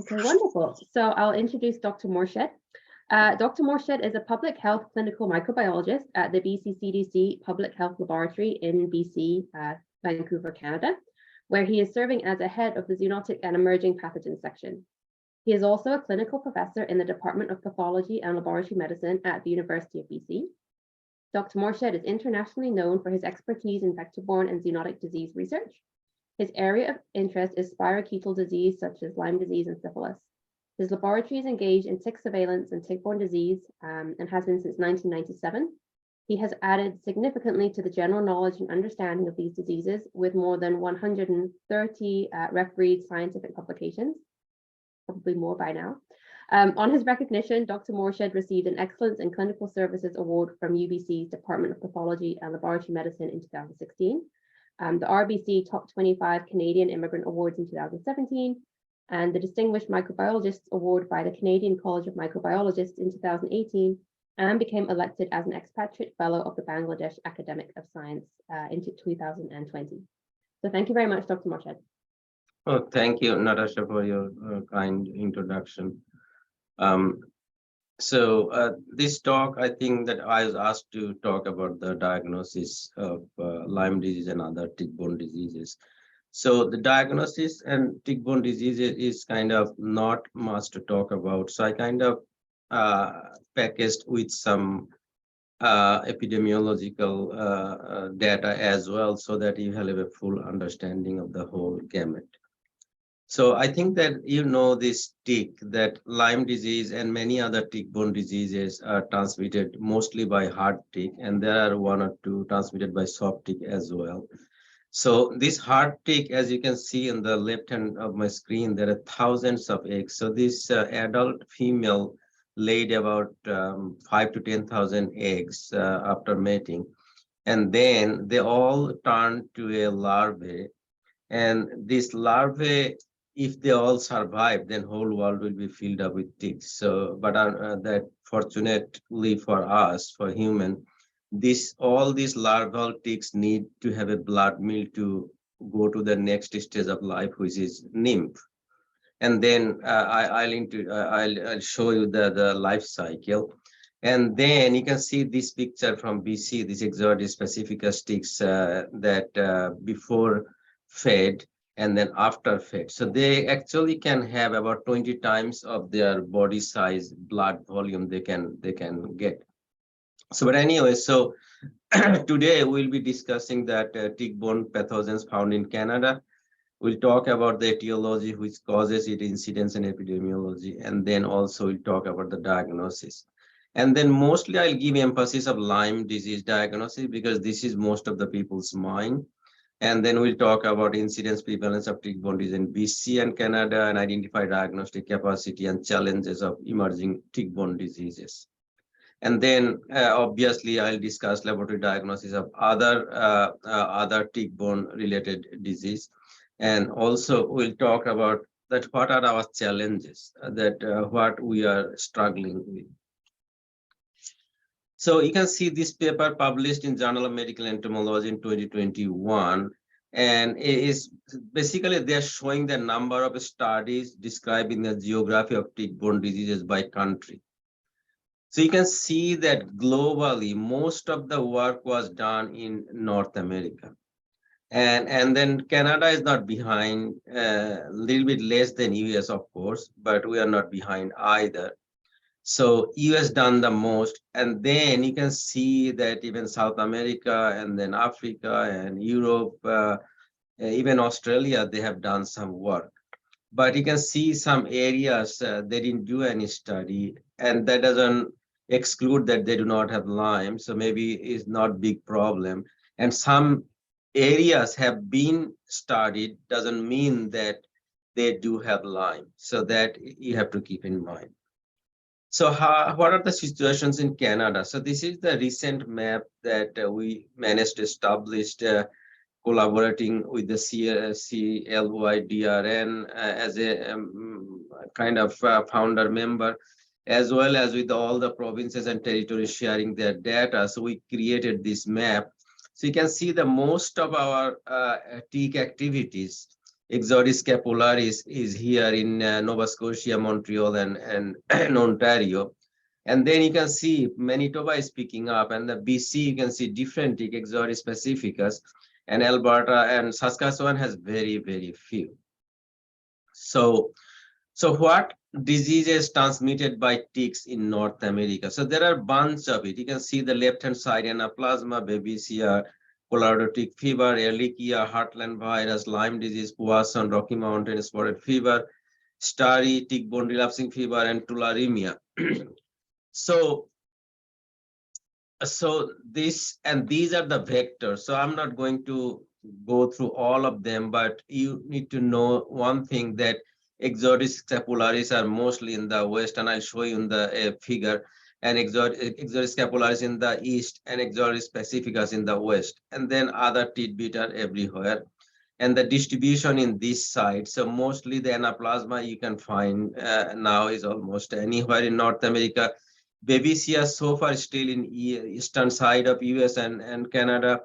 Okay, wonderful. So I'll introduce Dr. Morshed. Dr. Morshed is a public health clinical microbiologist at the BC CDC Public Health Laboratory in BC, Vancouver, Canada, where he is serving as a head of the Zoonotic and Emerging Pathogens section. He is also a clinical professor in the Department of Pathology and Laboratory Medicine at the University of BC. Dr. Morshed is internationally known for his expertise in vector-borne and zoonotic disease research. His area of interest is spirochetal disease such as Lyme disease and syphilis. His laboratory is engaged in tick surveillance and tick-borne disease and has been since 1997. He has added significantly to the general knowledge and understanding of these diseases with more than 130 refereed scientific publications, probably more by now. On his recognition, Dr. Morshed received an Excellence in Clinical Services Award from UBC's Department of Pathology and Laboratory Medicine in 2016, the RBC Top 25 Canadian Immigrant Awards in 2017, and the Distinguished Microbiologists Award by the Canadian College of Microbiologists in 2018, and became elected as an expatriate fellow of the Bangladesh Academic of Science in 2020. So thank you very much, Dr. Morshed. Oh, thank you, Natasha, for your kind introduction. This talk, I think that I was asked to talk about the diagnosis of Lyme disease and other tick-borne diseases. So the diagnosis and tick-borne diseases is kind of not much to talk about. So I kind of packaged with some epidemiological data as well, so that you have a full understanding of the whole gamut. So I think that you know this tick, that Lyme disease and many other tick-borne diseases are transmitted mostly by hard tick, and there are one or two transmitted by soft tick as well. So this hard tick, as you can see on the left hand of my screen, there are thousands of eggs. So this adult female laid about 5 to 10,000 eggs after mating, and then they all turn to a larvae. And this larvae, if they all survive, then whole world will be filled up with ticks. So, but that fortunately for us, for human, all these larval ticks need to have a blood meal to go to the next stage of life, which is nymph. And then I'll show you the life cycle. And then you can see this picture from BC, this exotic specific ticks that before fed and then after fed. So they actually can have about 20 times of their body size blood volume they can get. So, but anyway, so today we'll be discussing that tick-borne pathogens found in Canada. We'll talk about the etiology, which causes it, incidence and epidemiology, and then also we'll talk about the diagnosis. And then mostly I'll give emphasis of Lyme disease diagnosis, because this is most of the people's mind. And then we'll talk about incidence, prevalence of tick-borne disease in BC and Canada, and identify diagnostic capacity and challenges of emerging tick-borne diseases. And then obviously I'll discuss laboratory diagnosis of other tick-borne related disease. And also we'll talk about that what are our challenges, what we are struggling with. So you can see this paper published in Journal of Medical Entomology in 2021. And it is basically they're showing the number of studies describing the geography of tick-borne diseases by country. So you can see that globally, most of the work was done in North America. And then Canada is not behind, a little bit less than US, of course, but we are not behind either. So US done the most, and then you can see that even South America and then Africa and Europe, even Australia, they have done some work. But you can see some areas they didn't do any study, and that doesn't exclude that they do not have Lyme. So maybe it's not big problem. And some areas have been studied, doesn't mean that they do have Lyme. So that you have to keep in mind. So what are the situations in Canada? So this is the recent map that we managed to establish collaborating with the CLYDRN as a kind of founder member, as well as with all the provinces and territories sharing their data. So we created this map. So you can see the most of our tick activities Exotis scapularis is here in Nova Scotia, Montreal, and Ontario. And then you can see Manitoba is picking up, and the BC, you can see different tick, Exotis pacificus, and Alberta and Saskatchewan has very, very few. So what diseases transmitted by ticks in North America? So there are a bunch of it. You can see the left-hand side, Anaplasma, Babesia, Colorado tick fever, Ehrlichia, Heartland virus, Lyme disease, Powassan, Rocky Mountain spotted fever, Starry, tick-borne relapsing fever, and tularemia. So these are the vectors. So I'm not going to go through all of them, but you need to know one thing, that Exotis scapularis are mostly in the west, and I'll show you in the figure, and Exotis scapularis in the east, and Exotis pacificus in the west, and then other tidbit are everywhere. And the distribution in this side, so mostly the Anaplasma you can find now is almost anywhere in North America. Babesia so far still in eastern side of US and Canada.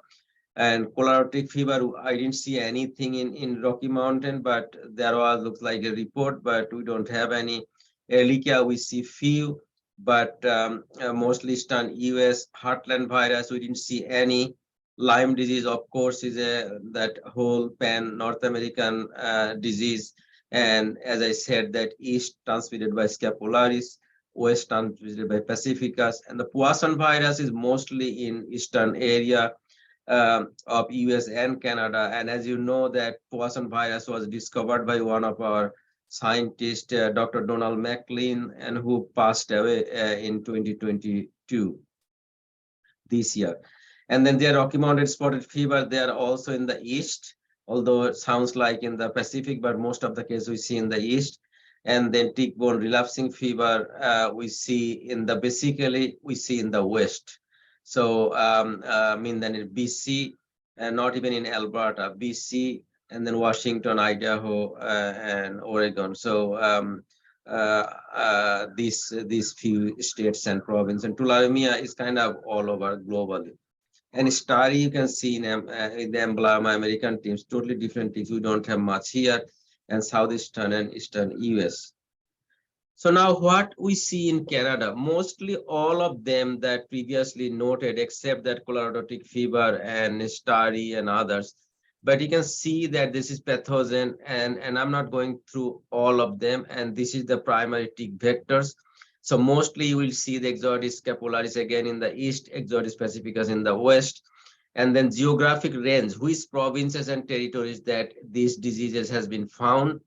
And Colorado tick fever, I didn't see anything in Rocky Mountain, but there was, looks like a report, but we don't have any. Ehrlichia, we see few, but mostly eastern US. Heartland virus, we didn't see any. Lyme disease, of course, is that whole pan North American disease. And as I said, that east transmitted by scapularis, west transmitted by pacificus, and the Powassan virus is mostly in eastern area of US and Canada. And as you know, that Powassan virus was discovered by one of our scientists, Dr. Donald McLean, and who passed away in 2022, this year. And then there are Rocky Mountain spotted fever. They are also in the east, although it sounds like in the Pacific, but most of the cases we see in the east. And then tick-borne relapsing fever, we see in the, basically we see in the west. So I mean, then in BC, and not even in Alberta, BC, and then Washington, Idaho, and Oregon. So these few states and provinces. And tularemia is kind of all over globally. And Starry, you can see in the emblema American teams, totally different teams. We don't have much here, and southeastern and eastern US. So now what we see in Canada, mostly all of them that previously noted, except that Colorado tick fever and Starry and others. But you can see that this is pathogen, and I'm not going through all of them. And this is the primary tick vectors. So mostly you will see the Exotis scapularis again in the east, Exotis pacificus in the west. And then geographic range, which provinces and territories that these diseases has been found.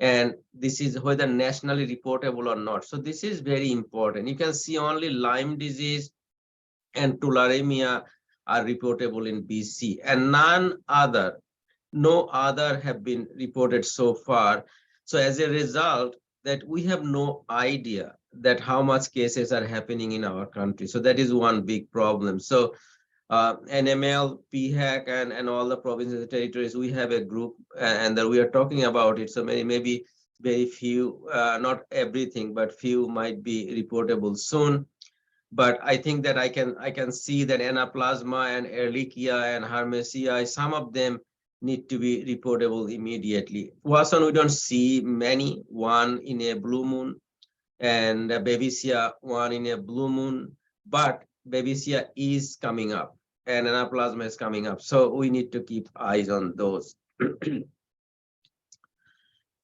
And this is whether nationally reportable or not. So this is very important. You can see only Lyme disease and tularemia are reportable in BC, and no other have been reported so far. So as a result, that we have no idea that how much cases are happening in our country. So that is one big problem. So NML, PHAC, and all the provinces and territories, we have a group, and that we are talking about it. So maybe very few, not everything, but few might be reportable soon. But I think that I can see that Anaplasma and Ehrlichia and Hermesia, some of them need to be reportable immediately. Powassan, we don't see many, one in a blue moon, and Babesia, one in a blue moon, but Babesia is coming up and Anaplasma is coming up. So we need to keep eyes on those.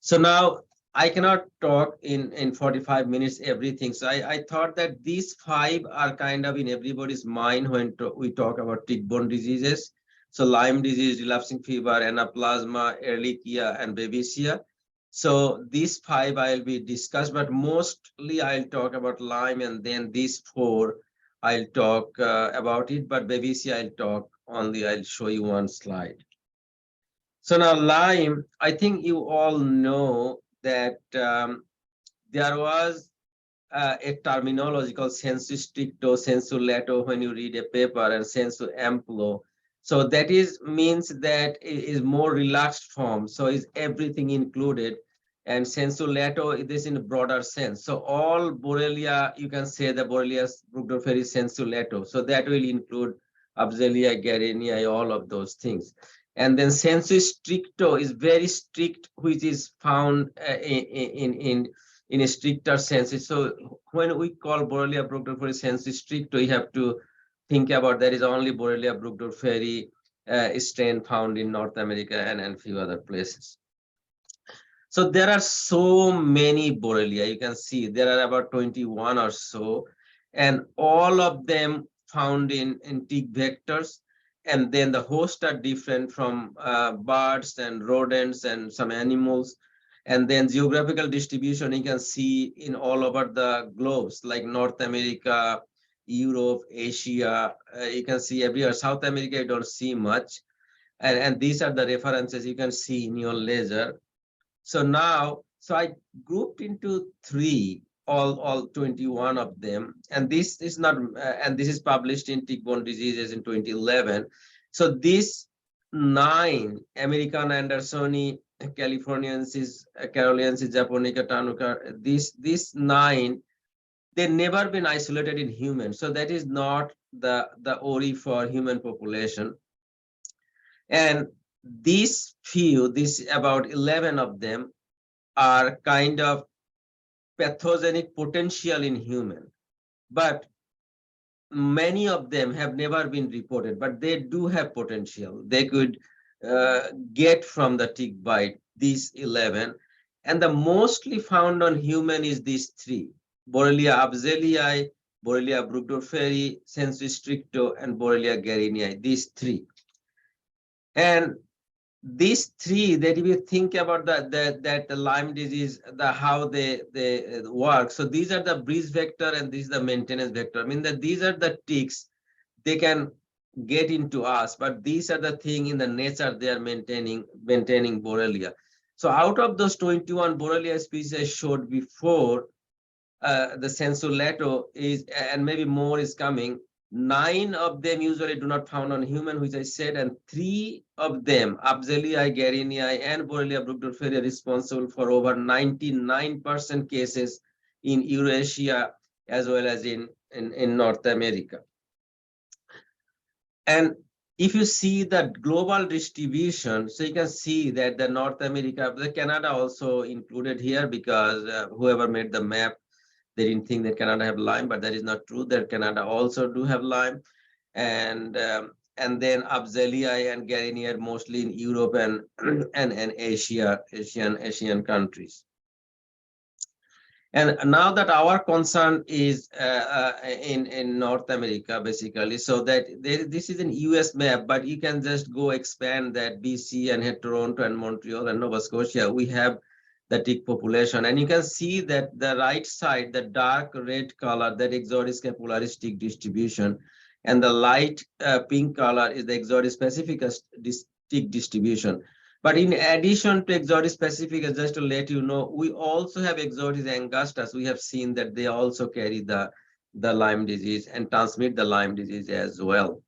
So now I cannot talk in 45 minutes everything. So I thought that these 5 are kind of in everybody's mind when we talk about tick-borne diseases. So Lyme disease, relapsing fever, Anaplasma, Ehrlichia, and Babesia. So these 5 I'll be discussed, but mostly I'll talk about Lyme, and then these 4 I'll talk about it, but Babesia I'll show you one slide. So now Lyme, I think you all know that there was a terminology called sensu stricto, sensu lato when you read a paper, and sensu amplo. So that means that it is more relaxed form. So is everything included, and sensu lato is in a broader sense. So all Borrelia, you can say the Borrelia burgdorferi sensu lato. So that will include Abselia, Garenia, all of those things. And then sensu stricto is very strict, which is found in a stricter sense. So when we call Borrelia burgdorferi sensu stricto, you have to think about there is only Borrelia burgdorferi strain found in North America and few other places. So there are so many Borrelia. You can see there are about 21 or so, and all of them found in tick vectors. And then the hosts are different from birds and rodents and some animals. And then geographical distribution you can see in all over the globes, like North America, Europe, Asia. You can see everywhere. South America, you don't see much. And these are the references you can see in your leisure. So now, so I grouped into three, all 21 of them, and this is not, and this is published in Tick-Borne Diseases in 2011. So these 9, American Andersoni, Californiensis, Caroliensis, Japonica, Tanuka, these 9, they've never been isolated in humans. So that is not the ORI for human population. And these few, this about 11 of them are kind of pathogenic potential in human, but many of them have never been reported, but they do have potential. They could get from the tick bite, these 11. And the mostly found on human is these 3, Borrelia abzelii, Borrelia burgdorferi, sensu stricto, and Borrelia guerinii, these 3. And these 3, that if you think about the Lyme disease, how they work. So these are the breeze vector and this is the maintenance vector. I mean that these are the ticks, they can get into us, but these are the thing in the nature they are maintaining Borrelia. So out of those 21 Borrelia species I showed before, the sensu lato is, and maybe more is coming. 9 of them usually do not found on human, which I said, and 3 of them, Abzelii, Guerinii, and Borrelia burgdorferi, are responsible for over 99% cases in Eurasia as well as in North America. And if you see the global distribution, so you can see that the North America, the Canada also included here because whoever made the map, they didn't think that Canada have Lyme, but that is not true. That Canada also do have Lyme, and then Abzelii and Guerinii are mostly in Europe and Asian countries. And now that our concern is in North America, basically, so that this is an US map, but you can just go expand that BC and head Toronto and Montreal and Nova Scotia. We have the tick population, and you can see that the right side, the dark red color, that Ixodes scapularis tick distribution, and the light pink color is the Ixodes pacificus tick distribution. But in addition to Ixodes pacificus, just to let you know, we also have Ixodes angustus. We have seen that they also carry the Lyme disease and transmit the Lyme disease as well.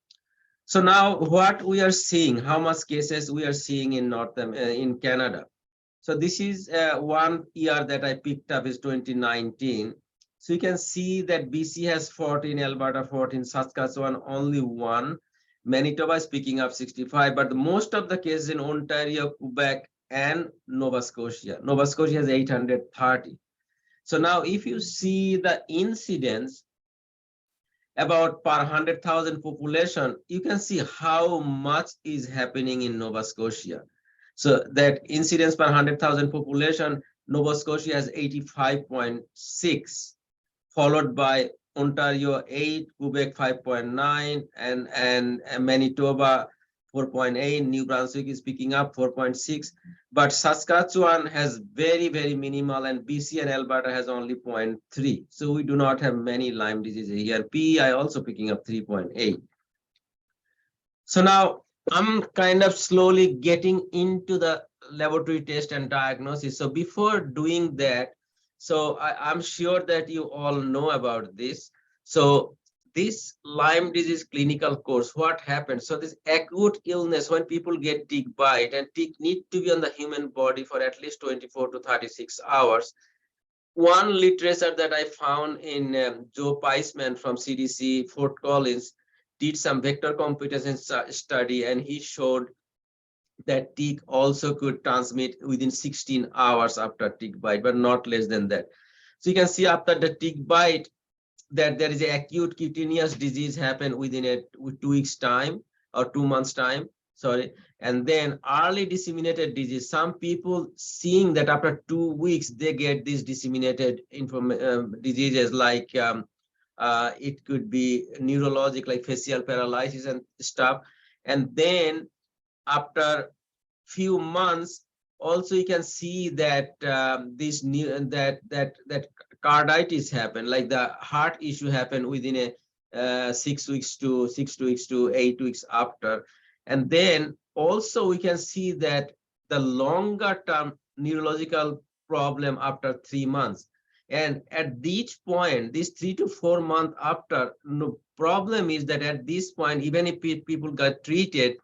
So now what we are seeing, how much cases we are seeing in Canada. So this is one year that I picked up is 2019. So you can see that BC has 14, Alberta 14, Saskatchewan only 1. Manitoba is picking up 65, but most of the cases in Ontario, Quebec, and Nova Scotia. Nova Scotia has 830. So now if you see the incidence about per 100,000 population, you can see how much is happening in Nova Scotia. So that incidence per 100,000 population, Nova Scotia has 85.6, followed by Ontario 8, Quebec 5.9, and Manitoba 4.8. New Brunswick is picking up 4.6, but Saskatchewan has very, very minimal, and BC and Alberta has only 0.3. So we do not have many Lyme disease here. PEI also picking up 3.8. So now I'm kind of slowly getting into the laboratory test and diagnosis. So before doing that, so I'm sure that you all know about this. So this Lyme disease clinical course, what happens? So this acute illness, when people get tick bite, and tick need to be on the human body for at least 24 to 36 hours. One literature that I found in Joe Peisman from CDC, Fort Collins, did some vector competence study, and he showed that tick also could transmit within 16 hours after tick bite, but not less than that. So you can see after the tick bite that there is an acute cutaneous disease happen within 2 weeks time or 2 months time, sorry. And then early disseminated disease, some people seeing that after 2 weeks they get these disseminated diseases like it could be neurologic like facial paralysis and stuff. And then after few months also you can see that this new that carditis happen, like the heart issue happen within a 6 weeks to 8 weeks after. And then also we can see that the longer term neurological problem after 3 months. And at each point, this 3 to 4 months after, no problem is that at this point, even if people got treated,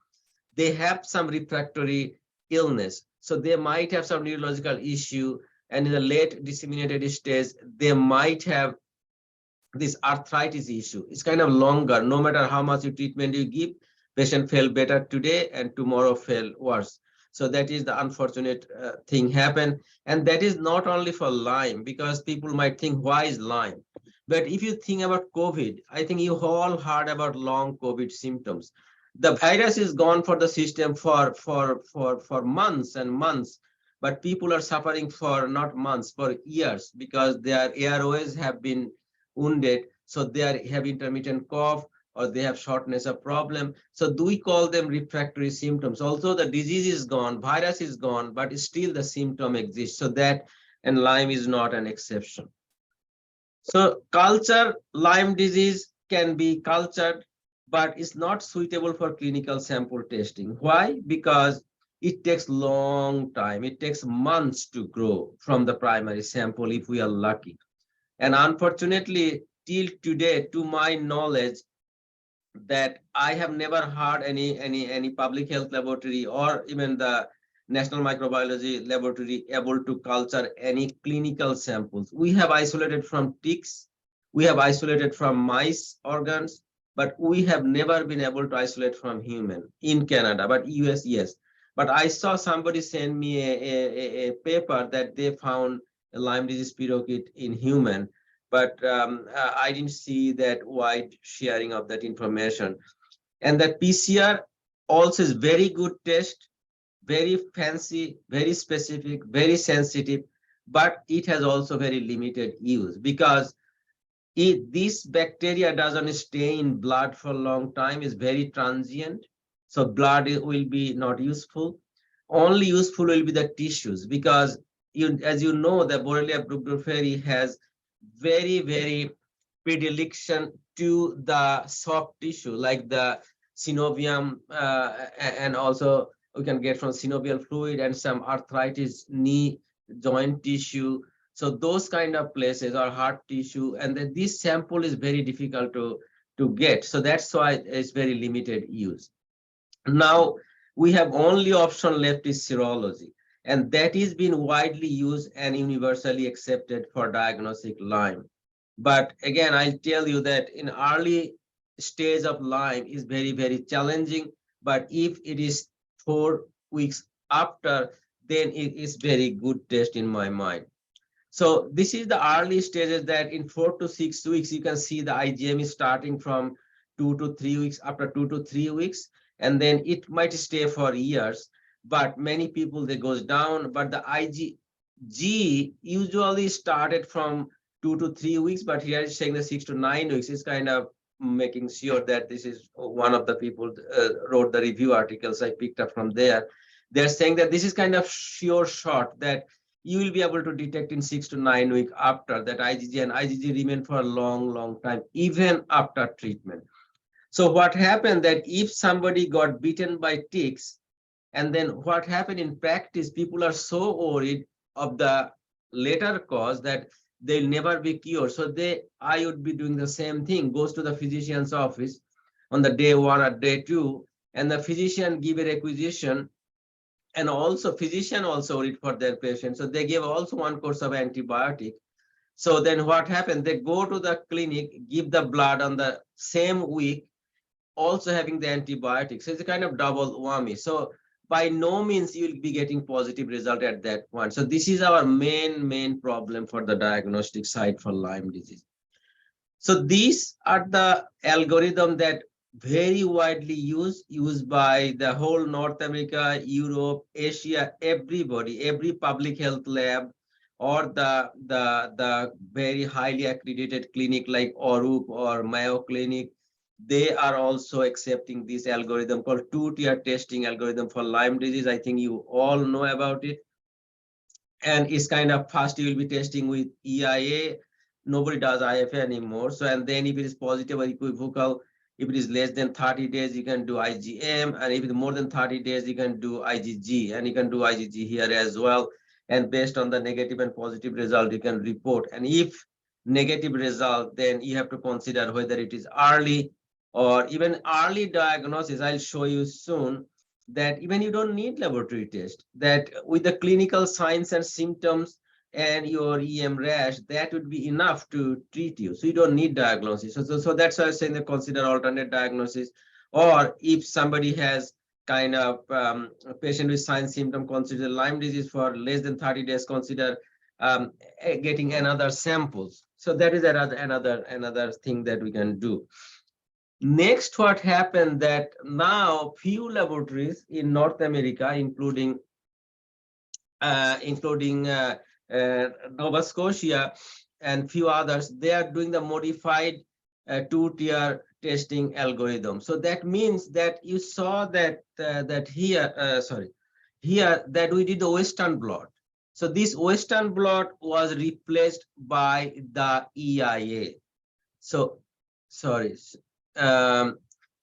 they have some refractory illness. So they might have some neurological issue, and in the late disseminated stage, they might have this arthritis issue. It's kind of longer. No matter how much treatment you give, patient feel better today and tomorrow feel worse. So that is the unfortunate thing happen. And that is not only for Lyme, because people might think, why is Lyme? But if you think about COVID, I think you all heard about long COVID symptoms. The virus is gone for the system for months and months, but people are suffering for not months, for years, because their airways have been wounded, so they have intermittent cough or they have shortness of problem. So do we call them refractory symptoms? Also the disease is gone, virus is gone, but still the symptom exists. So that, and Lyme is not an exception. So culture Lyme disease can be cultured, but it's not suitable for clinical sample testing. Why? Because it takes long time. It takes months to grow from the primary sample if we are lucky. And unfortunately, till today, to my knowledge, that I have never heard any public health laboratory or even the National Microbiology Laboratory able to culture any clinical samples. We have isolated from ticks, we have isolated from mice organs, but we have never been able to isolate from human in Canada, but US, yes. But I saw somebody send me a paper that they found a Lyme disease spirochete in human, but I didn't see that wide sharing of that information. And that PCR also is very good test, very fancy, very specific, very sensitive, but it has also very limited use, because this bacteria doesn't stay in blood for a long time, is very transient. So blood will be not useful. Only useful will be the tissues, because as you know, the Borrelia burgdorferi has very predilection to the soft tissue, like the synovium, and also we can get from synovial fluid and some arthritis knee joint tissue. So those kind of places are heart tissue, and then this sample is very difficult to get. So that's why it's very limited use. Now we have only option left is serology, and that is being widely used and universally accepted for diagnostic Lyme. But again, I'll tell you that in early stage of Lyme is very challenging. But if it is 4 weeks after, then it is very good test in my mind. So this is the early stages, that in 4 to 6 weeks, you can see the IgM is starting from 2 to 3 weeks, after 2 to 3 weeks, and then it might stay for years. But many people, they goes down, but the IgG usually started from 2 to 3 weeks, but here is saying the 6 to 9 weeks. Is kind of making sure that this is one of the people wrote the review articles I picked up from there. They're saying that this is kind of sure shot, that you will be able to detect in 6 to 9 weeks after that IgG, and IgG remain for a long time, even after treatment. So what happened that if somebody got bitten by ticks, and then what happened in practice, people are so worried of the later cause that they'll never be cured. So I would be doing the same thing, goes to the physician's office on the day 1 or day 2, and the physician give a requisition, and also physician also worried for their patient. So they give also 1 course of antibiotic. So then what happened, they go to the clinic, give the blood on the same week, also having the antibiotics. So it's a kind of double whammy. So by no means you will be getting positive result at that point. So this is our main problem for the diagnostic side for Lyme disease. So these are the algorithm that very widely used by the whole North America, Europe, Asia, everybody, every public health lab, or the very highly accredited clinic like Orup or Mayo Clinic. They are also accepting this algorithm called two-tier testing algorithm for Lyme disease. I think you all know about it. And it's kind of fast. You will be testing with EIA. Nobody does IFA anymore. So, and then if it is positive or equivocal, if it is less than 30 days, you can do IgM. And if it is more than 30 days, you can do IgG. And you can do IgG here as well. And based on the negative and positive result, you can report. And if negative result, then you have to consider whether it is early or even early diagnosis. I'll show you soon that even you don't need laboratory test, that with the clinical signs and symptoms and your EM rash, that would be enough to treat you. So you don't need diagnosis. So that's why I was saying that consider alternate diagnosis. Or if somebody has kind of a patient with sign symptom, consider Lyme disease for less than 30 days, consider getting another samples. So that is another thing that we can do. Next, what happened that now few laboratories in North America, including Nova Scotia and few others, they are doing the modified two-tier testing algorithm. So that means that you saw that here that we did the Western blot. So this Western blot was replaced by the EIA. So sorry.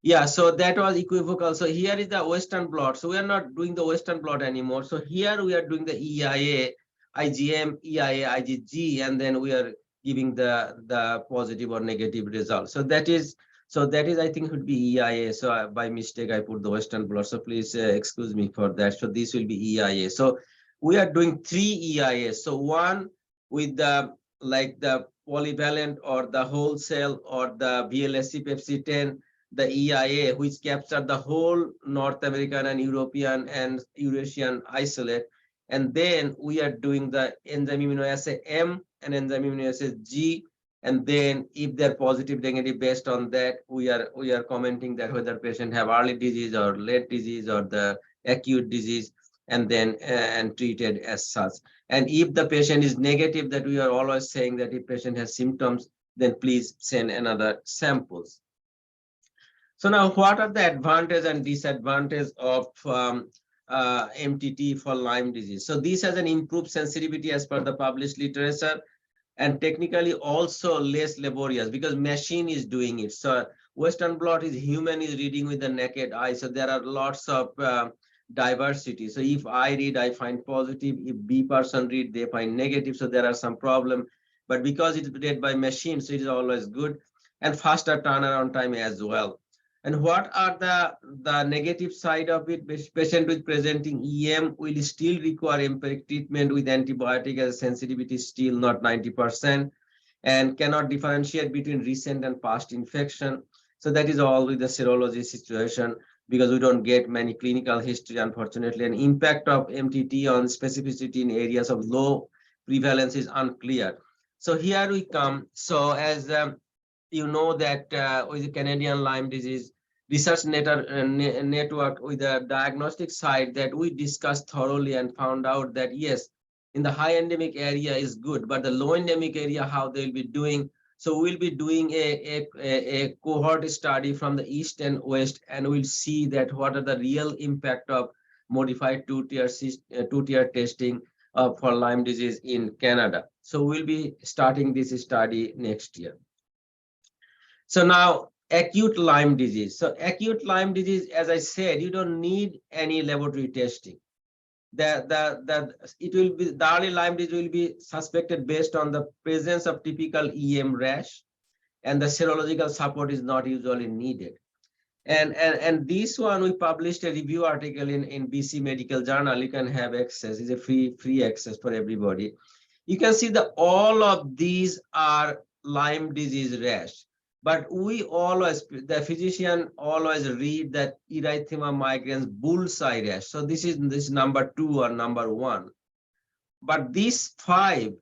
Yeah, so that was equivocal. So here is the Western blot. So we are not doing the Western blot anymore. So here we are doing the EIA, IgM, EIA, IgG, and then we are giving the positive or negative result. So that is I think would be EIA. So by mistake I put the Western blot. So please excuse me for that. So this will be EIA. So we are doing 3 EIAs. So one with the like the polyvalent or the whole cell or the VLSC Pepsi 10, the EIA, which capture the whole North American and European and Eurasian isolate. And then we are doing the enzyme immunoassay M and enzyme immunoassay G. And then if they're positive, negative, based on that, we are commenting that whether patient have early disease or late disease or the acute disease, and then and treated as such. And if the patient is negative, that we are always saying that if patient has symptoms, then please send another samples. So now what are the advantage and disadvantage of MTT for Lyme disease? So this has an improved sensitivity as per the published literature, and technically also less laborious because machine is doing it. So Western blot is human is reading with the naked eye. So there are lots of diversity. So if I read, I find positive. If B person read, they find negative. So there are some problem. But because it's read by machine, so it is always good, and faster turnaround time as well. And what are the negative side of it? Patient with presenting EM will still require empiric treatment with antibiotic as sensitivity is still not 90%, and cannot differentiate between recent and past infection. So that is all with the serology situation, because we don't get many clinical history, unfortunately, and impact of MTT on specificity in areas of low prevalence is unclear. So here we come. So as you know that with the Canadian Lyme disease research network with the diagnostic side that we discussed thoroughly and found out that yes, in the high endemic area is good, but the low endemic area, how they'll be doing. So we'll be doing a cohort study from the East and West, and we'll see that what are the real impact of modified two-tier testing for Lyme disease in Canada. So we'll be starting this study next year. So now acute Lyme disease. So acute Lyme disease, as I said, you don't need any laboratory testing. The early Lyme disease will be suspected based on the presence of typical EM rash, and the serological support is not usually needed. And this one we published a review article in BC Medical Journal. You can have access. It's a free access for everybody. You can see that all of these are Lyme disease rash. But we always, the physician always read that erythema migrans bullseye rash. So this is number 2 or number 1. But these 5,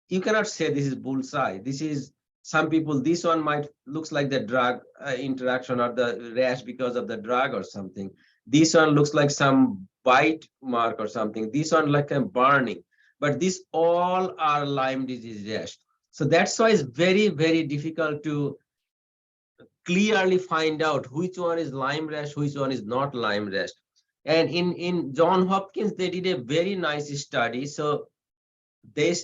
you cannot say this is bullseye. This is, some people, this one might looks like the drug interaction or the rash because of the drug or something. This one looks like some bite mark or something. This one like a burning. But these all are Lyme disease rash. So that's why it's very, very difficult to clearly find out which one is Lyme rash, which one is not Lyme rash. And in John Hopkins, they did a very nice study. So they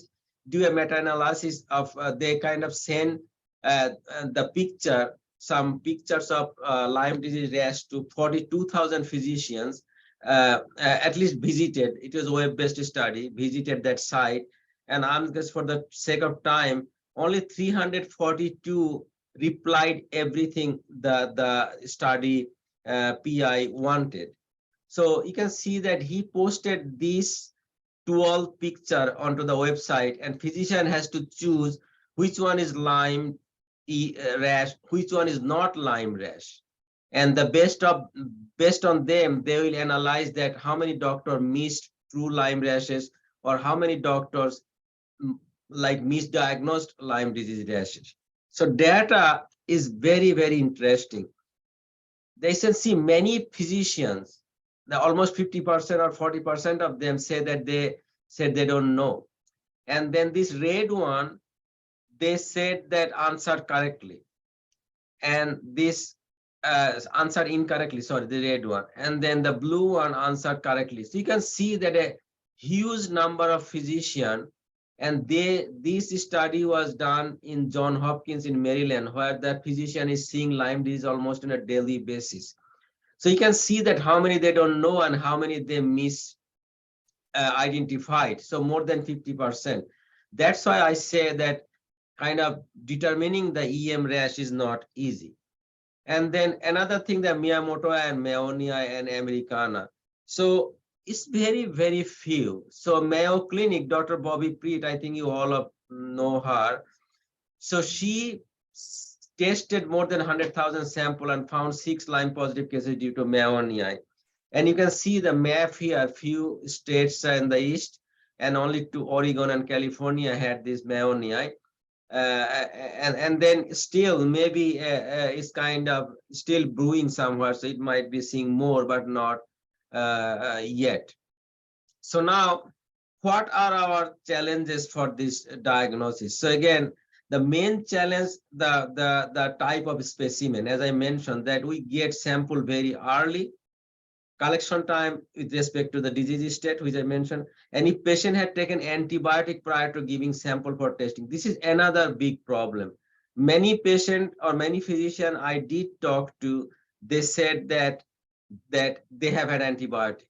do a meta-analysis of, they kind of send the picture, some pictures of Lyme disease rash to 42,000 physicians, at least visited. It was a web-based study, visited that site. And I'm just, for the sake of time, only 342 replied everything the study PI wanted. So you can see that he posted this 12 picture onto the website, and physician has to choose which one is Lyme rash, which one is not Lyme rash. And the based on them, they will analyze that how many doctors missed true Lyme rashes, or how many doctors like misdiagnosed Lyme disease rashes. So data is very, very interesting. They can see many physicians, the almost 50% or 40% of them say that they said they don't know. And then this red one, they said that answered correctly. And this answered incorrectly, sorry, the red one. And then the blue one answered correctly. So you can see that a huge number of physicians, and this study was done in John Hopkins in Maryland, where the physician is seeing Lyme disease almost on a daily basis. So you can see that how many they don't know and how many they miss identified. So more than 50%. That's why I say that kind of determining the EM rash is not easy. And then another thing, that Miyamoto and Meonia and Americana. So it's very, very few. So Mayo Clinic, Dr. Bobby Preet, I think you all know her. So she tested more than 100,000 sample and found 6 Lyme positive cases due to Meonia. And you can see the map here, few states in the east, and only 2, Oregon and California, had this Meonia. And then still maybe it's kind of still brewing somewhere, so it might be seeing more, but not yet. So now, what are our challenges for this diagnosis? So again, the main challenge, the type of specimen, as I mentioned, that we get sample very early, collection time with respect to the disease state, which I mentioned, and if patient had taken antibiotic prior to giving sample for testing, this is another big problem. Many patient or many physician I did talk to, they said that they have had antibiotic.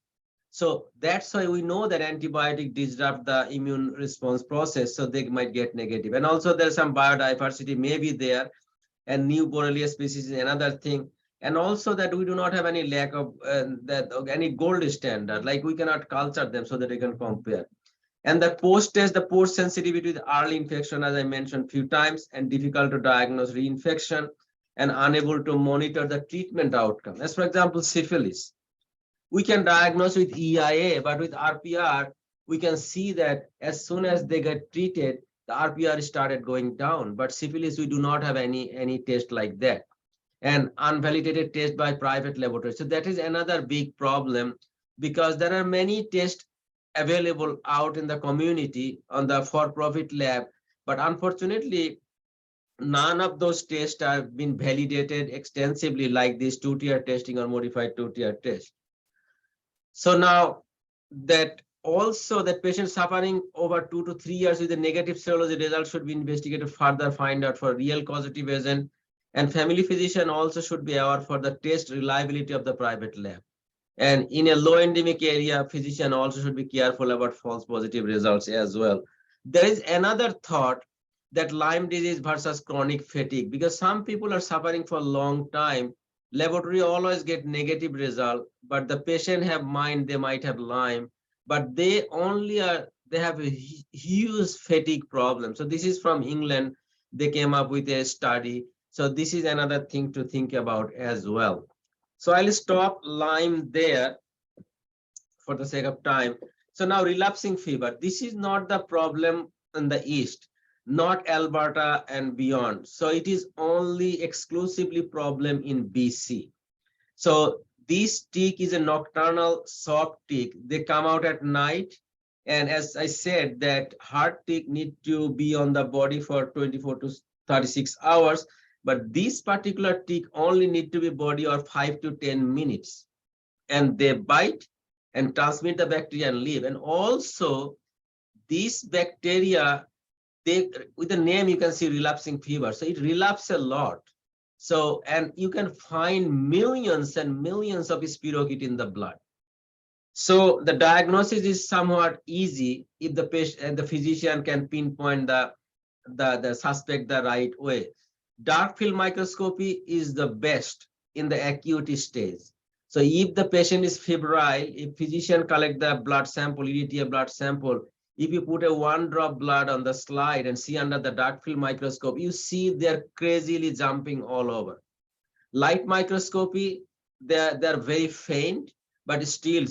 So that's why we know that antibiotic disrupt the immune response process, so they might get negative. And also there's some biodiversity may be there, and new Borrelia species is another thing. And also that we do not have any lack of any gold standard, like we cannot culture them so that we can compare. And the post-test, the post sensitivity with early infection, as I mentioned few times, and difficult to diagnose reinfection, and unable to monitor the treatment outcome. As for example, syphilis, we can diagnose with EIA, but with RPR, we can see that as soon as they get treated, the RPR started going down. But syphilis, we do not have any test like that, and unvalidated test by private laboratories. So that is another big problem, because there are many tests available out in the community on the for-profit lab, but unfortunately, none of those tests have been validated extensively, like this 2-tier testing or modified 2-tier test. So now that also the patient suffering over 2 to 3 years with a negative serology result should be investigated further, find out for real causative agent, and family physician also should be aware for the test reliability of the private lab. And in a low endemic area, physician also should be careful about false positive results as well. There is another thought, that Lyme disease versus chronic fatigue, because some people are suffering for a long time. Laboratory always get negative result, but the patient have mind they might have Lyme, but they have a huge fatigue problem. So this is from England. They came up with a study. So this is another thing to think about as well. So I'll stop Lyme there for the sake of time. So now relapsing fever. This is not the problem in the East, not Alberta and beyond. So it is only exclusively problem in BC. So this tick is a nocturnal soft tick. They come out at night. And as I said, that hard tick need to be on the body for 24 to 36 hours. But this particular tick only need to be body or 5 to 10 minutes. And they bite and transmit the bacteria and leave. And also these bacteria, they, with the name, you can see relapsing fever. So it relapses a lot. So, and you can find millions and millions of spirochete in the blood. So the diagnosis is somewhat easy if the patient and the physician can pinpoint the suspect the right way. Dark field microscopy is the best in the acute stage. So if the patient is febrile, if physician collect the blood sample, EDTA blood sample, if you put a 1 drop blood on the slide and see under the dark field microscope, you see they're crazily jumping all over. Light microscopy, they're very faint, but still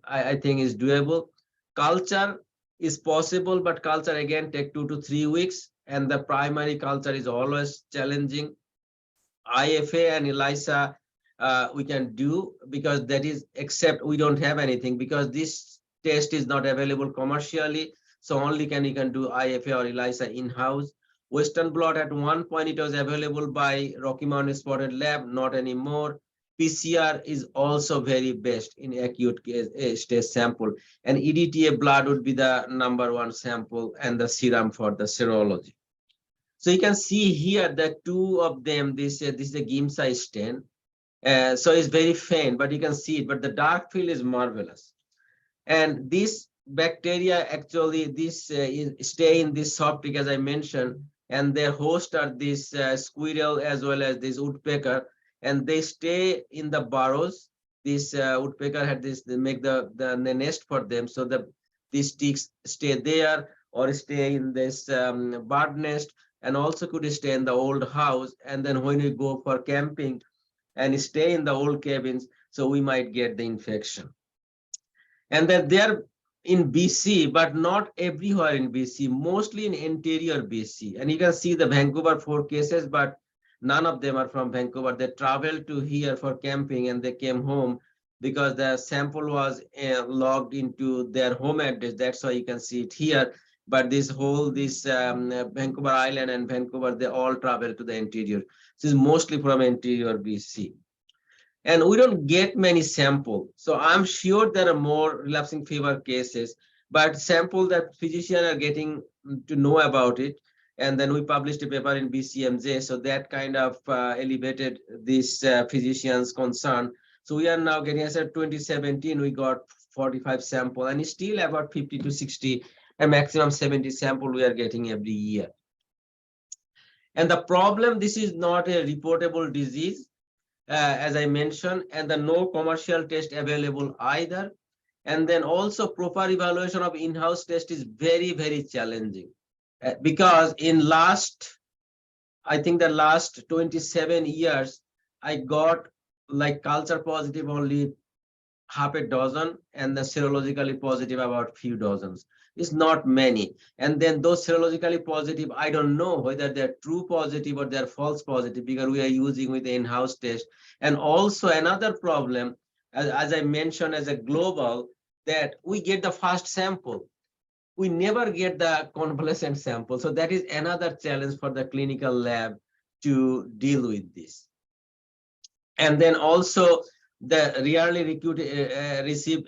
I think is doable. Culture is possible, but culture again take 2 to 3 weeks, and the primary culture is always challenging. IFA and ELISA we can do, because that is, except we don't have anything, because this test is not available commercially. So only you can do IFA or ELISA in-house. Western blot, at one point it was available by Rocky Mountain Spotted Lab, not anymore. PCR is also very best in acute stage sample, and EDTA blood would be the #1 sample and the serum for the serology. So you can see here that two of them, this is a Giemsa stain. So it's very faint, but you can see it, but the dark field is marvelous. And this bacteria actually, this stay in this soft tick, as I mentioned, and their host are this squirrel as well as this woodpecker, and they stay in the burrows. This woodpecker had this, they make the nest for them, so these ticks stay there or stay in this bird nest, and also could stay in the old house. And then when we go for camping and stay in the old cabins, so we might get the infection. And then they're in BC, but not everywhere in BC, mostly in interior BC. And you can see the Vancouver 4 cases, but none of them are from Vancouver. They traveled to here for camping and they came home because the sample was logged into their home address. That's why you can see it here. But this whole, Vancouver Island and Vancouver, they all travel to the interior. This is mostly from interior BC. And we don't get many samples. So I'm sure there are more relapsing fever cases, but sample that physicians are getting to know about it. And then we published a paper in BCMJ. So that kind of elevated this physician's concern. So we are now getting, as of 2017, we got 45 sample, and still about 50 to 60, and maximum 70 sample we are getting every year. And the problem, this is not a reportable disease. As I mentioned, and the no commercial test available either. And then also proper evaluation of in-house test is very, very challenging because in I think the last 27 years, I got like culture positive only half a dozen, and the serologically positive about few dozens. It's not many. And then those serologically positive, I don't know whether they're true positive or they're false positive, because we are using with the in-house test. And also another problem, as I mentioned, as a global, that we get the first sample. We never get the convalescent sample. So that is another challenge for the clinical lab to deal with this. And then also the rarely receive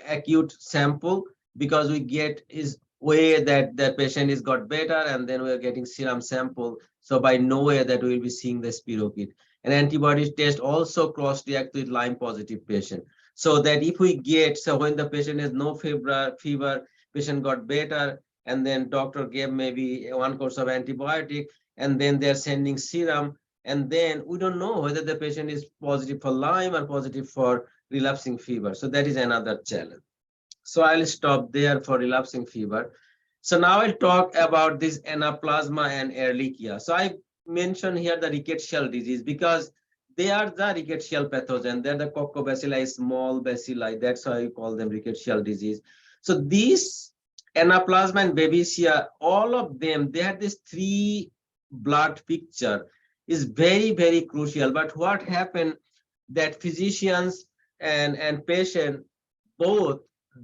acute sample, because we get is way that the patient is got better, and then we're getting serum sample. So by no way that we'll be seeing the spirochete. And antibody test also cross-react with Lyme positive patient. So that if we get, so when the patient has no fever, patient got better, and then doctor gave maybe 1 course of antibiotic, and then they're sending serum, and then we don't know whether the patient is positive for Lyme or positive for relapsing fever. So that is another challenge. So I'll stop there for relapsing fever. So now I'll talk about this Anaplasma and Ehrlichia. So I mention here the rickettsial disease because they are the rickettsial pathogen. They're the coccobacilli, small bacilli. That's why you call them rickettsial disease. So these anaplasma and babesia, all of them, they had this 3 blood picture is very, very crucial. But what happened that physicians and patient both,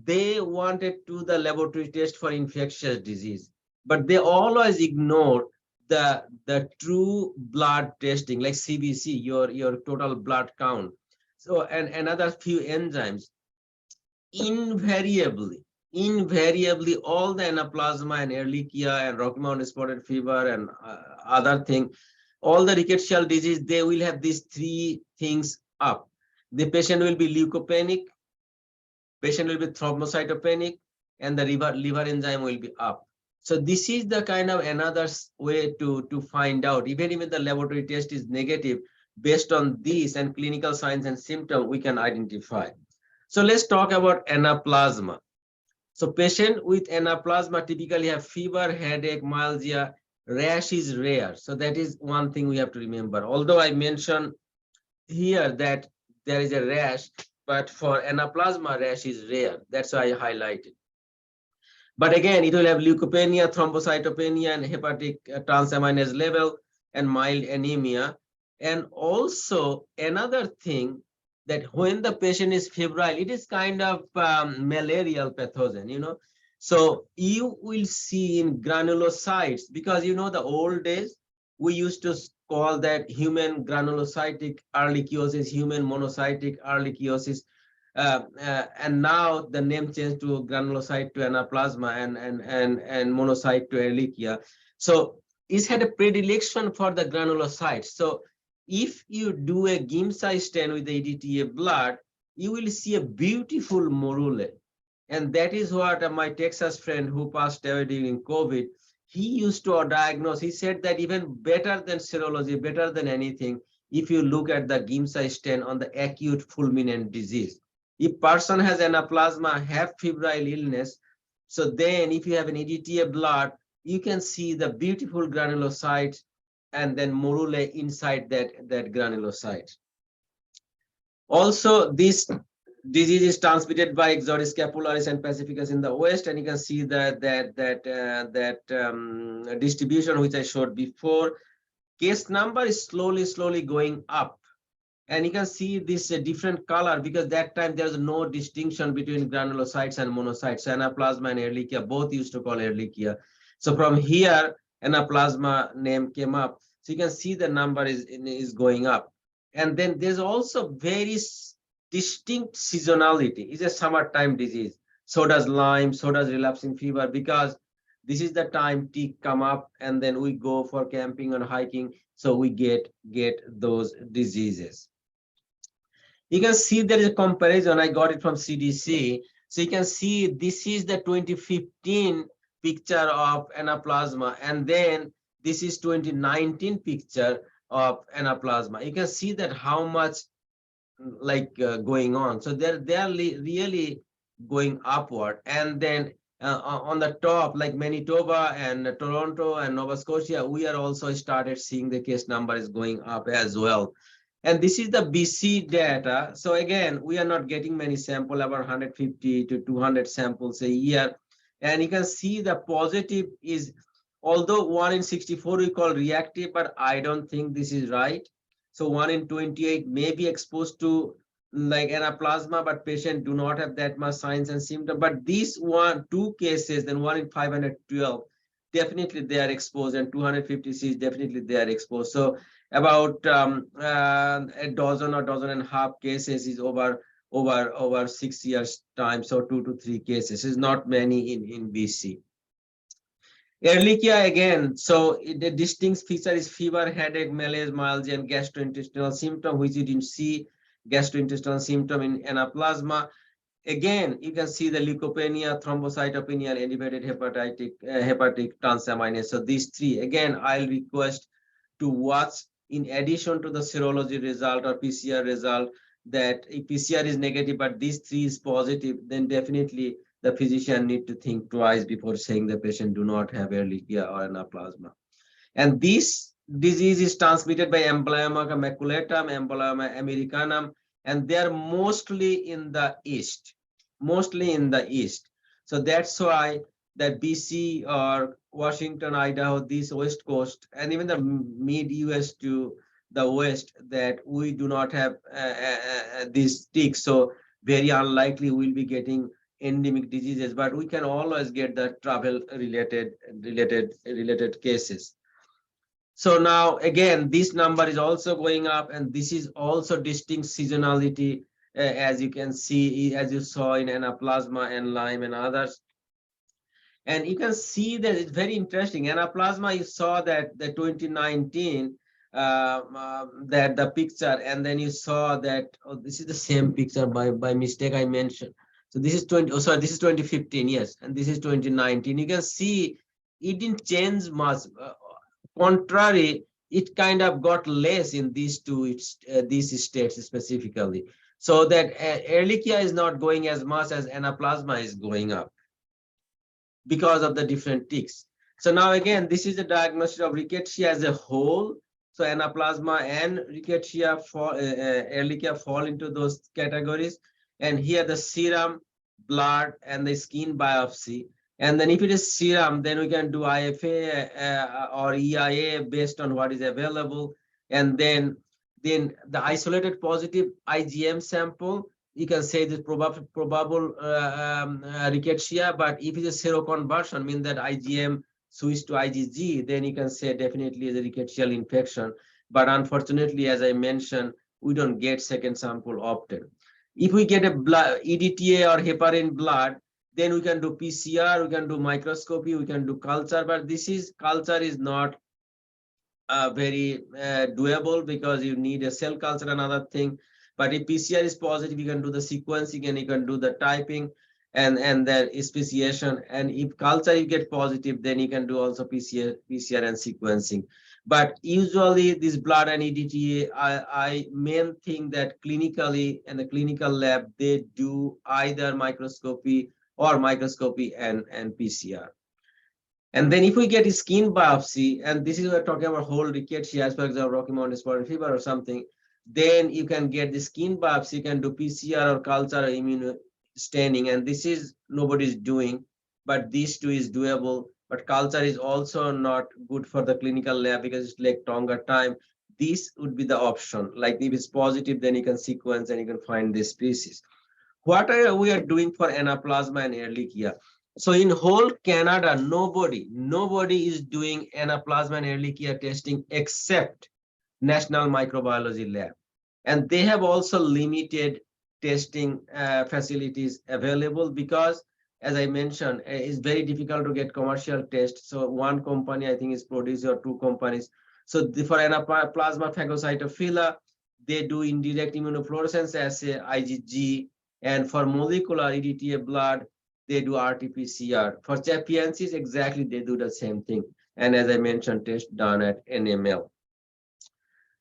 they wanted to do the laboratory test for infectious disease, but they always ignore the true blood testing like CBC, your total blood count. So and another few enzymes. Invariably all the anaplasma and ehrlichia and Rocky Mountain spotted fever and other thing, all the rickettsial disease, they will have these 3 things up. The patient will be leukopenic, patient will be thrombocytopenic, and the liver enzyme will be up. So this is the kind of another way to find out, even if the laboratory test is negative, based on these and clinical signs and symptoms, we can identify. So let's talk about anaplasma. So patient with anaplasma typically have fever, headache, myalgia, rash is rare. So that is one thing we have to remember. Although I mentioned here that there is a rash, but for anaplasma, rash is rare. That's why I highlighted. But again, it will have leukopenia, thrombocytopenia, and hepatic transaminase level, and mild anemia. And also another thing that when the patient is febrile, it is kind of malarial pathogen. So you will see in granulocytes, because the old days, we used to call that human granulocytic ehrlichiosis, human monocytic ehrlichiosis. And now the name changed to granulocyte to anaplasma and monocyte to ehrlichia. So it's had a predilection for the granulocytes. So if you do a Giemsa stain with the EDTA blood, you will see a beautiful morule. And that is what my Texas friend who passed away during COVID, he used to diagnose. He said that even better than serology, better than anything, if you look at the Giemsa stain on the acute fulminant disease. If person has anaplasma, have febrile illness, so then if you have an EDTA blood, you can see the beautiful granulocytes and then morule inside that granulocyte. Also, this disease is transmitted by Ixodes scapularis and pacificus in the west, and you can see that distribution which I showed before. Case number is slowly going up. And you can see this different color because that time there's no distinction between granulocytes and monocytes. Anaplasma and ehrlichia, both used to call ehrlichia. So from here, anaplasma name came up. So you can see the number is going up. And then there's also very distinct seasonality. It's a summertime disease. So does Lyme, so does relapsing fever, because this is the time tick come up and then we go for camping and hiking. So we get those diseases. You can see there is a comparison. I got it from CDC. So you can see this is the 2015 picture of anaplasma, and then this is 2019 picture of anaplasma. You can see that how much going on. So they're really going upward. And then on the top, like Manitoba and Toronto and Nova Scotia, we are also started seeing the case number is going up as well. And this is the BC data. So again, we are not getting many samples, about 150 to 200 samples a year. And you can see the positive is, although 1 in 64 we call reactive, but I don't think this is right. So 1 in 28 may be exposed to like anaplasma, but patient do not have that much signs and symptoms. But these 2 cases, then 1 in 512, definitely they are exposed, and 256 definitely they are exposed. So about a dozen or dozen and a half cases is over 6 years time. So 2 to 3 cases is not many in BC. Ehrlichia again, so the distinct feature is fever, headache, malaise, myalgia, and gastrointestinal symptom, which you didn't see gastrointestinal symptom in anaplasma. Again, you can see the leukopenia, thrombocytopenia, and elevated hepatic transaminase. So these 3, again, I'll request to watch in addition to the serology result or PCR result, that if PCR is negative, but these 3 is positive, then definitely the physician need to think twice before saying the patient do not have Ehrlichia or anaplasma. And this disease is transmitted by Embryoma maculatum, Embryoma americanum, and they are mostly in the east, mostly in the east. So that's why that BC or Washington, Idaho, this west coast, and even the mid US to the west, that we do not have these ticks. So very unlikely we'll be getting endemic diseases, but we can always get the travel related cases. So now again, this number is also going up, and this is also distinct seasonality, as you can see, as you saw in Anaplasma and Lyme and others. And you can see that it's very interesting. Anaplasma, you saw that the 2019, that the picture, and then you saw that, oh, this is the same picture by mistake I mentioned. So this is 20, oh, sorry, this is 2015, yes, and this is 2019. You can see it didn't change much. Contrary, it kind of got less in these two these states specifically. So that Ehrlichia is not going as much as Anaplasma is going up because of the different ticks. So now again, this is a diagnosis of rickettsia as a whole. So Anaplasma and rickettsia fall, Ehrlichia fall into those categories. And here the serum, blood, and the skin biopsy. And then if it is serum, then we can do IFA or EIA based on what is available. And then the isolated positive IgM sample, you can say this probable rickettsia, but if it's a seroconversion, mean that IgM switch to IgG, then you can say definitely is a rickettsial infection. But unfortunately, as I mentioned, we don't get second sample often. If we get a blood EDTA or heparin blood, then we can do PCR, we can do microscopy, we can do culture, but this is culture is not very doable because you need a cell culture, another thing. But if PCR is positive, you can do the sequencing and you can do the typing and the speciation. And if culture you get positive, then you can do also PCR and sequencing. But usually this blood and EDTA, I main thing that clinically in the clinical lab, they do either microscopy and PCR. And then if we get a skin biopsy, and this is we're talking about whole rickettsia, as for example, Rocky Mountain spotted fever or something, then you can get the skin biopsy, you can do PCR or culture or immune staining, and this is nobody's doing, but these two is doable. But culture is also not good for the clinical lab because it's like longer time. This would be the option. Like if it's positive, then you can sequence and you can find this species. What we are doing for Anaplasma and Ehrlichia? So in whole Canada, nobody is doing Anaplasma and Ehrlichia testing except National Microbiology Lab. And they have also limited testing facilities available because, as I mentioned, it's very difficult to get commercial tests. So one company, I think, is produced, or two companies. So for Anaplasma phagocytophila, they do indirect immunofluorescence assay, IgG, and for molecular EDTA blood, they do RT-PCR. For Chapiensis, exactly, they do the same thing. And as I mentioned, test done at NML.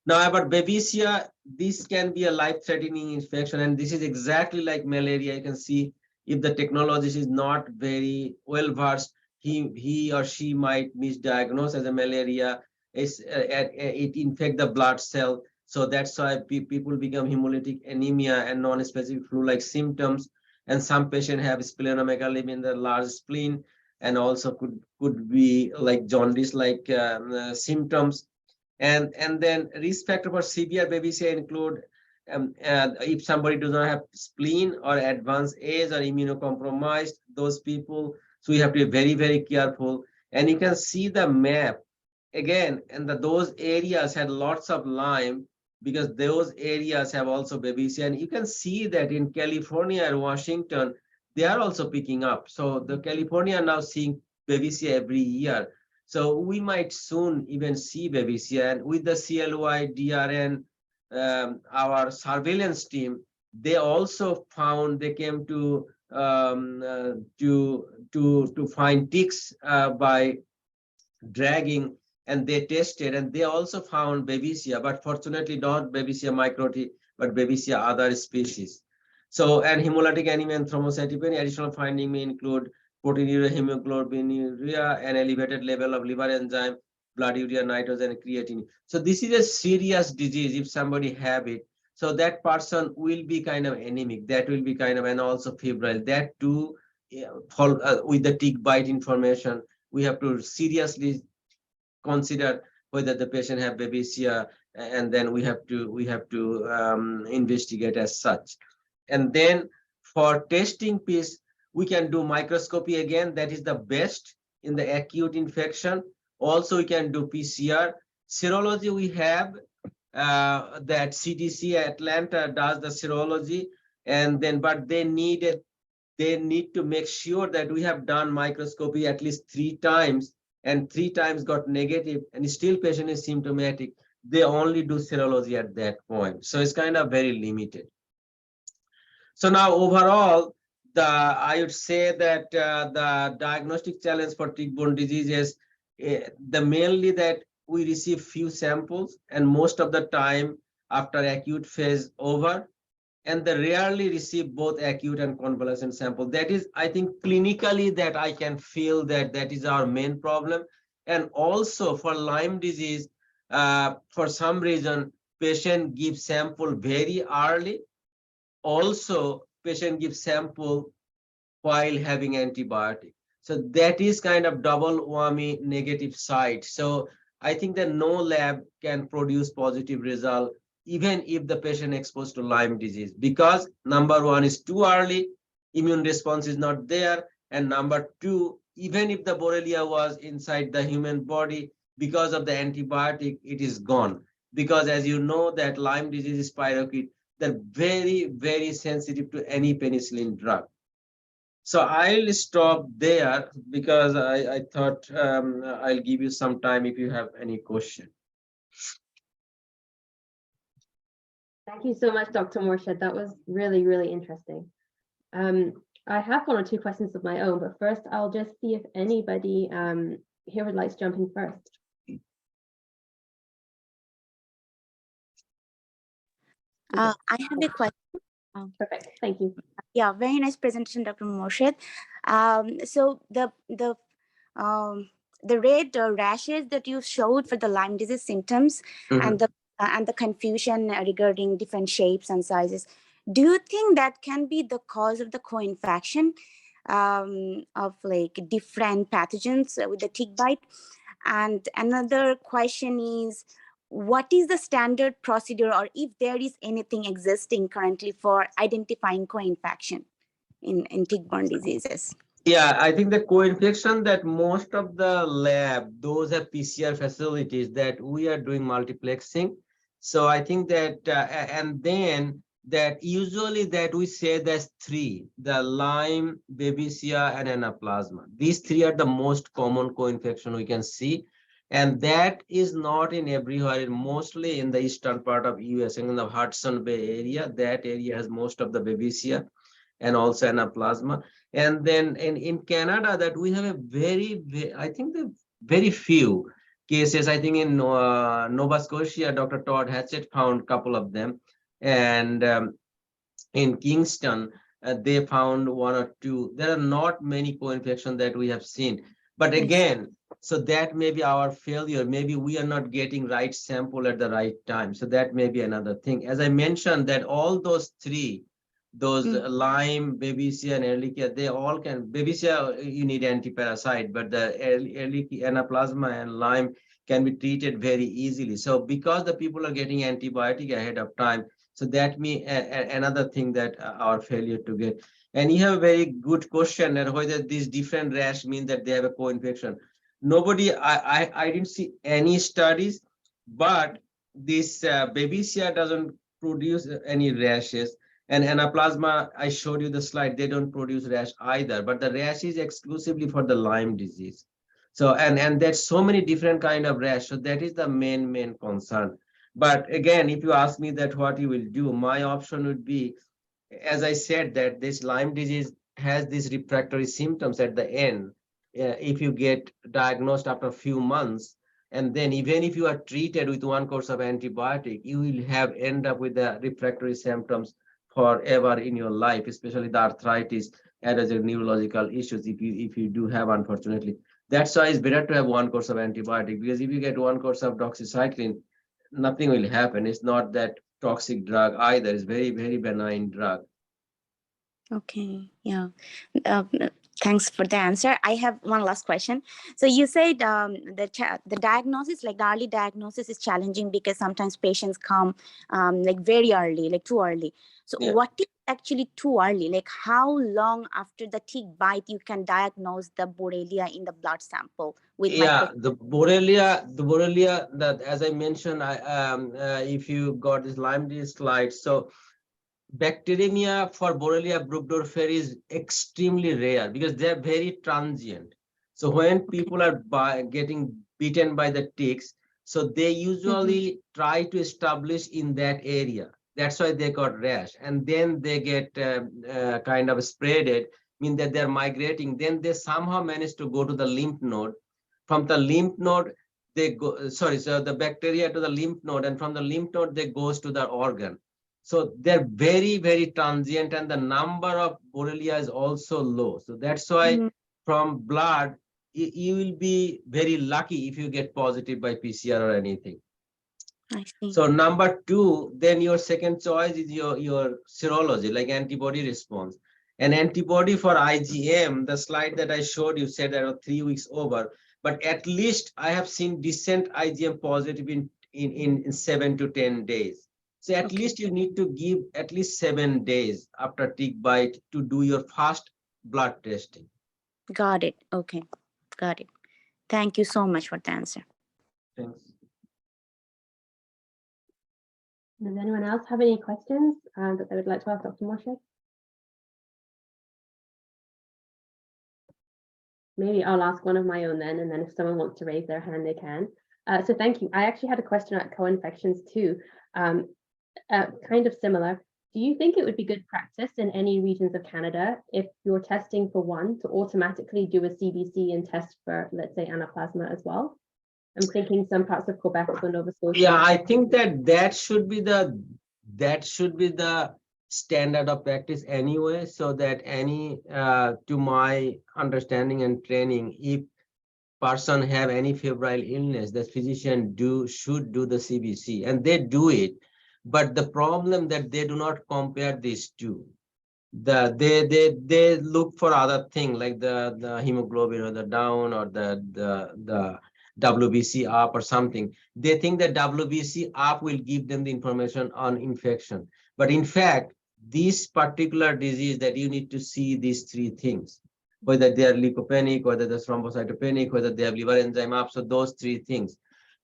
Now about Babesia, this can be a life-threatening infection, and this is exactly like malaria. You can see if the technologist is not very well versed, he or she might misdiagnose as a malaria. It infect the blood cell. So that's why people become hemolytic anemia and non-specific flu-like symptoms. And some patients have splenomegaly in the large spleen, and also could be like jaundice-like symptoms. And then risk factor for severe Babesia include if somebody does not have spleen or advanced age or immunocompromised, those people. So you have to be very, very careful. And you can see the map again, and those areas had lots of Lyme because those areas have also Babesia. And you can see that in California and Washington, they are also picking up. So the California are now seeing Babesia every year. So we might soon even see Babesia. And with the CLY, DRN, our surveillance team, they also found, they came to find ticks by dragging, and they tested, and they also found Babesia, but fortunately not Babesia microti, but Babesia other species. So, and hemolytic anemia and thrombocytopenia, additional finding may include proteinuria, hemoglobinuria, and elevated level of liver enzyme. blood urea nitrogen, creatine. So this is a serious disease if somebody have it. So that person will be kind of anemic. That will be kind of, and also febrile. That too, with the tick bite information, we have to seriously consider whether the patient have babesia, and then we have to investigate as such. And then for testing piece, we can do microscopy again. That is the best in the acute infection. Also, we can do PCR. Serology, we have that CDC Atlanta does the serology, and then but they need to make sure that we have done microscopy at least 3 times, and 3 times got negative, and still patient is symptomatic. They only do serology at that point. So it's kind of very limited. So now overall, I would say that the diagnostic challenge for tick-borne disease is the mainly that we receive few samples, and most of the time after acute phase over, and they rarely receive both acute and convalescent sample. That is, I think, clinically that I can feel that that is our main problem. And also for Lyme disease, for some reason, patient gives sample very early. Also, patient gives sample while having antibiotic. So that is kind of double whammy negative side. So I think that no lab can produce positive result even if the patient exposed to Lyme disease, because number one is too early, immune response is not there, and number two, even if the Borrelia was inside the human body, because of the antibiotic, it is gone. Because as you know that Lyme disease is spirochete, they're very, very sensitive to any penicillin drug. So I'll stop there because I thought I'll give you some time if you have any question. Thank you so much, Dr. Morshed. That was really, really interesting. I have 1 or 2 questions of my own, but first I'll just see if anybody here would like to jump in first. I have a question. Perfect, thank you. Yeah, very nice presentation, Dr. Morshed. So the red rashes that you showed for the Lyme disease symptoms, and the confusion regarding different shapes and sizes, do you think that can be the cause of the co-infection of like different pathogens with the tick bite? And another question is, what is the standard procedure, or if there is anything existing currently for identifying co-infection in tick-borne diseases? Yeah, I think the co-infection that most of the lab, those have PCR facilities that we are doing multiplexing. So I think that, and then that usually that we say there's 3, the Lyme, Babesia, and Anaplasma. These 3 are the most common co-infection we can see. And that is not in everywhere, mostly in the eastern part of US, in the Hudson Bay area. That area has most of the Babesia and also Anaplasma. And then in Canada, that we have a I think the very few cases. I think in Nova Scotia, Dr. Todd Hatchett found a couple of them. And in Kingston, they found 1 or 2. There are not many co-infections that we have seen. But again, so that may be our failure. Maybe we are not getting right sample at the right time. So that may be another thing. As I mentioned, that all those 3, those Lyme, Babesia, and Ehrlichia, they all can. Babesia, you need antiparasite, but the Ehrlichia, Anaplasma, and Lyme can be treated very easily. So because the people are getting antibiotic ahead of time, so that may another thing that our failure to get. And you have a very good question that whether these different rash mean that they have a co-infection. Nobody, I didn't see any studies, but this Babesia doesn't produce any rashes. And Anaplasma, I showed you the slide, they don't produce rash either, but the rash is exclusively for the Lyme disease. So, and there's so many different kind of rash. So that is the main concern. But again, if you ask me that what you will do, my option would be, as I said, that this Lyme disease has these refractory symptoms at the end. If you get diagnosed after a few months, and then even if you are treated with 1 course of antibiotic, you will end up with the refractory symptoms forever in your life, especially the arthritis and other neurological issues if you do have, unfortunately. That's why it's better to have one course of antibiotic, because if you get one course of doxycycline, nothing will happen. It's not that toxic drug either. It's very, very benign drug. Okay, yeah. Thanks for the answer. I have one last question. So you said the diagnosis, like the early diagnosis, is challenging because sometimes patients come like very early, like too early. So Yeah. what is actually too early? Like how long after the tick bite you can diagnose the Borrelia in the blood sample with The Borrelia, that as I mentioned, if you got this Lyme disease slide, so bacteremia for Borrelia burgdorferi is extremely rare because they're very transient. So when people are getting bitten by the ticks, so they usually try to establish in that area. That's why they got rash, and then they get kind of spreaded, mean that they're migrating. Then they somehow manage to go to the lymph node. From the lymph node, they go. So the bacteria to the lymph node, and from the lymph node they goes to the organ. So they're very, very transient, and the number of Borrelia is also low. So that's why from blood, you will be very lucky if you get positive by PCR or anything. I see. So number two, then your second choice is your serology, like antibody response. An antibody for IgM, the slide that I showed you said that 3 weeks over, but at least I have seen decent IgM positive in 7 to 10 days. So at least you need to give at least 7 days after tick bite to do your first blood testing. Got it. Okay, got it. Thank you so much for the answer. Thanks. Does anyone else have any questions that they would like to ask Dr. Morshed? Maybe I'll ask one of my own then, and then if someone wants to raise their hand, they can. So thank you. I actually had a question about co-infections too, kind of similar. Do you think it would be good practice in any regions of Canada if you're testing for one to automatically do a CBC and test for, let's say, anaplasma as well? I'm thinking some parts of Quebec or Nova Scotia. Yeah, I think that should be the standard of practice anyway, so that any to my understanding and training, if person have any febrile illness, the physician should do the CBC, and they do it. But the problem that they do not compare these two. They look for other thing like the hemoglobin or the down or the WBC up or something. They think that WBC up will give them the information on infection. But in fact, this particular disease that you need to see these three things, whether they are leukopenic, whether they're thrombocytopenic, whether they have liver enzyme up, so those three things.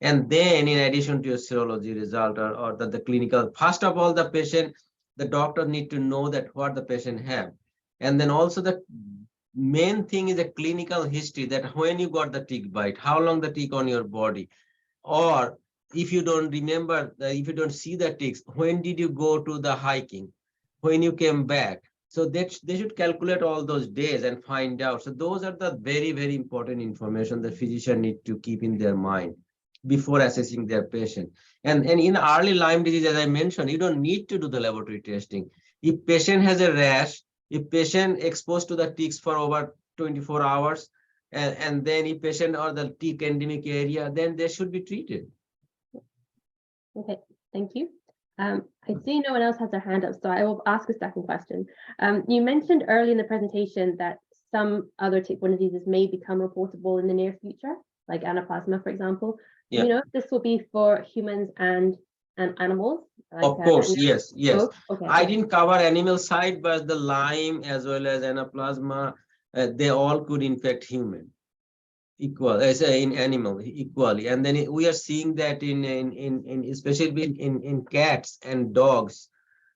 And then in addition to your serology result or the clinical, first of all, the doctor need to know that what the patient have. And then also the main thing is a clinical history, that when you got the tick bite, how long the tick on your body, or if you don't remember, if you don't see the ticks, when did you go to the hiking, when you came back. So they should calculate all those days and find out. So those are the very, very important information the physician need to keep in their mind before assessing their patient. And in early Lyme disease, as I mentioned, you don't need to do the laboratory testing. If patient has a rash, if patient exposed to the ticks for over 24 hours, and then if patient or the tick endemic area, then they should be treated. Okay, thank you. I see no one else has their hand up, so I will ask a second question. You mentioned early in the presentation that some other tick-borne diseases may become reportable in the near future, like anaplasma, for example. Yeah. Do you know if this will be for humans and animals? Like, Of course, yes. Okay. I didn't cover animal side, but the Lyme as well as anaplasma, they all could infect human equal as in animal equally. And then we are seeing that in especially in cats and dogs,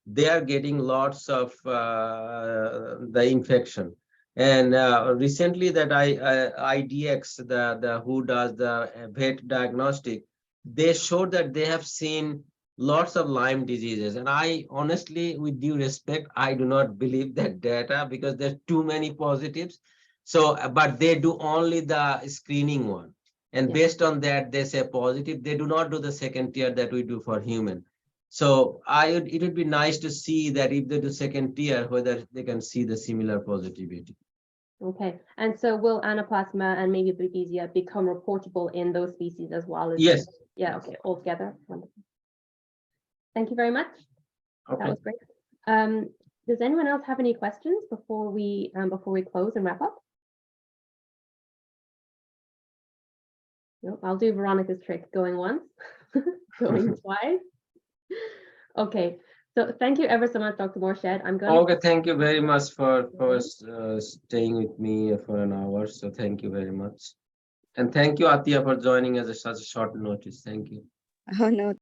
they are getting lots of the infection. And recently that IDX, the who does the vet diagnostic, they showed that they have seen lots of Lyme diseases. And I honestly, with due respect, I do not believe that data because there's too many positives. So, but they do only the screening one. And based on that, they say positive. They do not do the second tier that we do for human. So it would be nice to see that if they do second tier, whether they can see the similar positivity. Okay, and so will Anaplasma and maybe Babesia become reportable in those species as well? Yes. Yeah, okay, altogether. Wonderful. Thank you very much. That Okay. was great. Does anyone else have any questions before we close and wrap up? No, I'll do Veronica's trick, going once, going twice. Okay, so thank you ever so much, Dr. Morshed. I'm going Okay, thank you very much for staying with me for an hour. So thank you very much. And thank you, Atia, for joining us at such a short notice. Thank you. Oh, no.